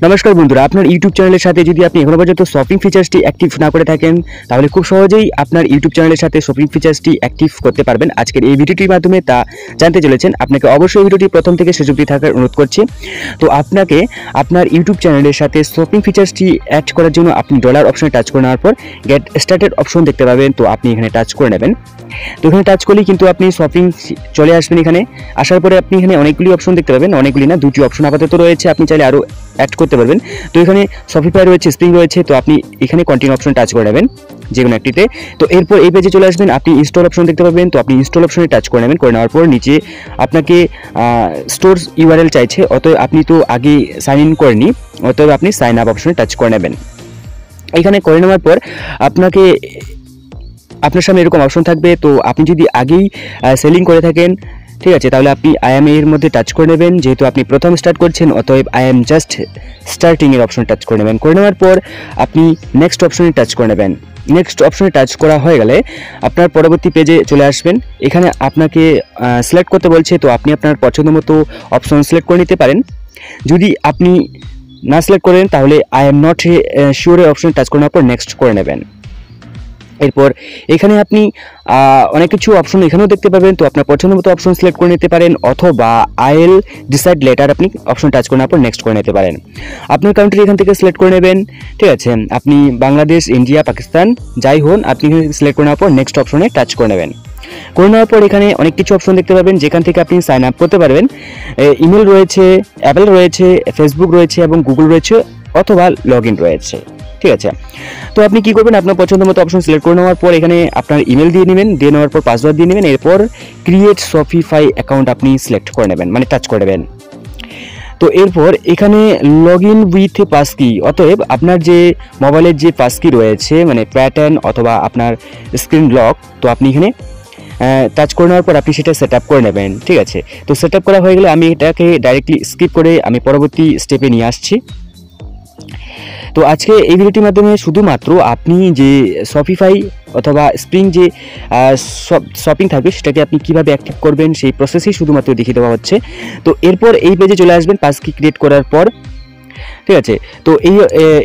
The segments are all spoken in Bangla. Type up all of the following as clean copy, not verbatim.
নমস্কার বন্ধুরা, আপনার ইউটিউব চ্যানেলের সাথে যদি আপনি এখনো পর্যন্ত শপিং ফিচার্সটি অ্যাক্টিভ না করে থাকেন তাহলে খুব সহজেই আপনার ইউটিউব চ্যানেলের সাথে শপিং ফিচার্সটি অ্যাক্টিভ করতে পারবেন। আজকের এই ভিডিওটির মাধ্যমে তা জানতে চলেছেন। আপনাকে অবশ্যই ভিডিওটি প্রথম থেকে শেষ অবধি থাকার অনুরোধ করছি। তো আপনাকে আপনার ইউটিউব চ্যানেলের সাথে শপিং ফিচার্সটি অ্যাড করার জন্য আপনি ডলার অপশনে টাচ করে নেওয়ার পর গেট স্টার্টেড অপশন দেখতে পাবেন। তো আপনি এখানে টাচ করে নেবেন। তো এখানে টাচ করলেই কিন্তু আপনি শপিং চলে আসবেন। এখানে আসার পরে আপনি এখানে অনেকগুলি অপশন দেখতে পাবেন, অনেকগুলি না, দুটি অপশন আপাতত রয়েছে, আপনি চাইলে আরও অ্যাড করতে পারবেন। তো এখানে শপিফাই রয়েছে, স্প্রিং রয়েছে, তো আপনি এখানে কন্টিনিউ অপশন টাচ করে নেবেন যে কোনো একটিতে। তো এরপর এই পেজে চলে আসবেন, আপনি ইনস্টল অপশন দেখতে পাবেন। তো আপনি ইনস্টল অপশনে টাচ করে নেবেন। করে নেওয়ার পর নিচে আপনাকে স্টোর ইউআরএল চাইছে, অতএব আপনি তো আগে সাইন ইন করেনি, অতএব আপনি সাইন আপ অপশনে টাচ করে নেবেন। এখানে করে নেওয়ার পর আপনার সামনে এরকম অপশন থাকবে। তো আপনি যদি আগেই সেলিং করে থাকেন, ঠিক আছে, তাহলে আপনি আই এম এর মধ্যে টাচ করে নেবেন। যেহেতু আপনি প্রথম স্টার্ট করছেন, অতএব আই এম জাস্ট স্টার্টিং এর অপশন টাচ করে নেবেন। করে নেওয়ার পর আপনি নেক্সট অপশনে টাচ করে নেবেন। নেক্সট অপশনে টাচ করা হয়ে গেলে আপনার পরবর্তী পেজে চলে আসবেন। এখানে আপনাকে সিলেক্ট করতে বলছে, তো আপনি আপনার পছন্দ মতো অপশন সিলেক্ট করে নিতে পারেন। যদি আপনি না সিলেক্ট করেন তাহলে আই এম নট শিওর এর অপশনে টাচ করে নেওয়ার পর নেক্সট করে নেবেন। এরপর এখানে আপনি অনেক কিছু অপশন এখানেও দেখতে পাবেন। তো আপনার পছন্দ মতো অপশন সিলেক্ট করে নিতে পারেন, অথবা আই উইল ডিসাইড লেটার আপনি অপশন টাচ করে নেওয়ার পর নেক্সট করে নিতে পারেন। আপনার কান্ট্রি এখান থেকে সিলেক্ট করে নেবেন, ঠিক আছে। আপনি বাংলাদেশ, ইন্ডিয়া, পাকিস্তান যাই হন, আপনি সিলেক্ট করে নেওয়ার পর নেক্সট অপশনে টাচ করে নেবেন। করে নেওয়ার পর এখানে অনেক কিছু অপশন দেখতে পাবেন যেখান থেকে আপনি সাইন আপ করতে পারবেন। ইমেল রয়েছে, অ্যাপল রয়েছে, ফেসবুক রয়েছে এবং গুগল রয়েছে, অথবা লগ ইন রয়েছে, ঠিক আছে। তো আপনি কি করবেন, আপনার পছন্দ মতো অপশন সিলেক্ট করে নেওয়ার পর এখানে আপনার ইমেল দিয়ে নেবেন, দিয়ে নেওয়ার পর পাসওয়ার্ড দিয়ে নেবেন। এরপর ক্রিয়েট শপিফাই অ্যাকাউন্ট আপনি সিলেক্ট করে নেবেন, মানে টাচ করে নেবেন। তো এরপর এখানে লগ ইন উইথ পাসকি, অতএব আপনার যে মোবাইলের যে পাসকি রয়েছে, মানে প্যাটার্ন অথবা আপনার স্ক্রিন লক, তো আপনি এখানে টাচ করে নেওয়ার পর আপনি সেটা সেট আপ করে নেবেন, ঠিক আছে। তো সেট আপ করা হয়ে গেলে আমি এটাকে ডাইরেক্টলি স্কিপ করে আমি পরবর্তী স্টেপে নিয়ে আসছি। তো আজকে এই ভিডিওটির মাধ্যমে শুধুমাত্র আপনি যে শপিফাই অথবা স্প্রিং যে শপিং থাকবে সেটাকে আপনি কীভাবে অ্যাক্টিভ করবেন সেই প্রসেসই শুধুমাত্র দেখিয়ে দেওয়া হচ্ছে। তো এরপর এই পেজে চলে আসবেন পাসকি ক্রিয়েট করার পর, ঠিক আছে। তো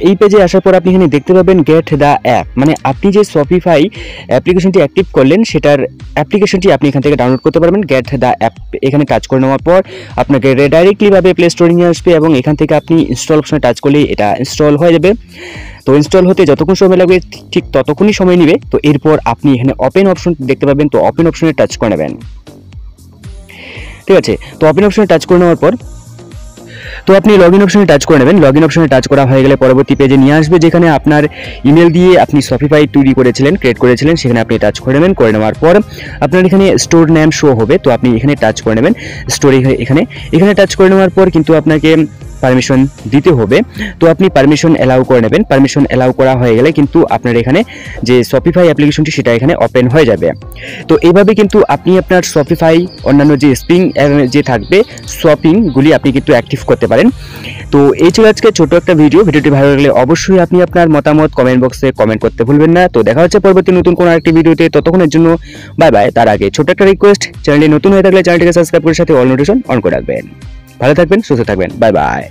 এই পেজে আসার পর আপনি এখানে দেখতে পাবেন গেট দ্য অ্যাপ, মানে আপনি যে শপিফাই অ্যাপ্লিকেশনটি অ্যাক্টিভ করলেন সেটার অ্যাপ্লিকেশনটি আপনি এখান থেকে ডাউনলোড করতে পারবেন। গেট দ্য অ্যাপ এখানে টাচ করে নেওয়ার পর আপনাকে ডাইরেক্টলিভাবে প্লে স্টোরে নিয়ে আসবে এবং এখান থেকে আপনি ইনস্টল অপশনে টাচ করলেই এটা ইনস্টল হয়ে যাবে। তো ইনস্টল হতে যতক্ষণ সময় লাগবে ঠিক ততক্ষণই সময় নেবে। তো এরপর আপনি এখানে ওপেন অপশন দেখতে পাবেন, তো ওপেন অপশনে টাচ করে নেবেন, ঠিক আছে। তো ওপেন অপশনে টাচ করে নেওয়ার পর তো আপনি লগ ইন অপশনে টাচ করে নেবেন। লগ ইন অপশনে টাচ করা হয়ে গেলে পরবর্তী পেজে নিয়ে আসবে, যেখানে আপনার ইমেল দিয়ে আপনি শপিফাই তৈরি করেছিলেন, ক্রিয়েট করেছিলেন, সেখানে আপনি টাচ করে নেবেন। করে নেওয়ার পর আপনার এখানে স্টোর নেম শো হবে, তো আপনি এখানে টাচ করে নেবেন। স্টোর এখানে টাচ করে নেওয়ার পর কিন্তু আপনাকে পারমিশন দিতে হবে, তো আপনি পারমিশন অ্যালাউ করে নেবেন। পারমিশন অ্যালাউ করা হয়ে গেলে কিন্তু আপনার এখানে যে শপিফাই অ্যাপ্লিকেশনটি সেটা এখানে ওপেন হয়ে যাবে। তো এইভাবে কিন্তু আপনি আপনার শপিফাই অন্যান্য যে স্প্রিং যে থাকবে শপিংগুলি আপনি কিন্তু অ্যাক্টিভ করতে পারেন। তো এই ছিল আজকে ছোট একটা ভিডিওটি ভালো লাগলে অবশ্যই আপনি আপনার মতামত কমেন্ট বক্সে কমেন্ট করতে ভুলবেন না। তো দেখা হচ্ছে পরবর্তী নতুন কোনো একটি ভিডিওতে, ততক্ষণের জন্য বাই বাই। তার আগে ছোট একটা রিকোয়েস্ট, চ্যানেলটি নতুন হয়ে থাকলে চ্যানেলটিকে সাবস্ক্রাইব করে সাথে অল নোটিফিকেশন অন করে রাখবেন। ভালো থাকবেন, সুস্থ থাকবেন, বাই বাই।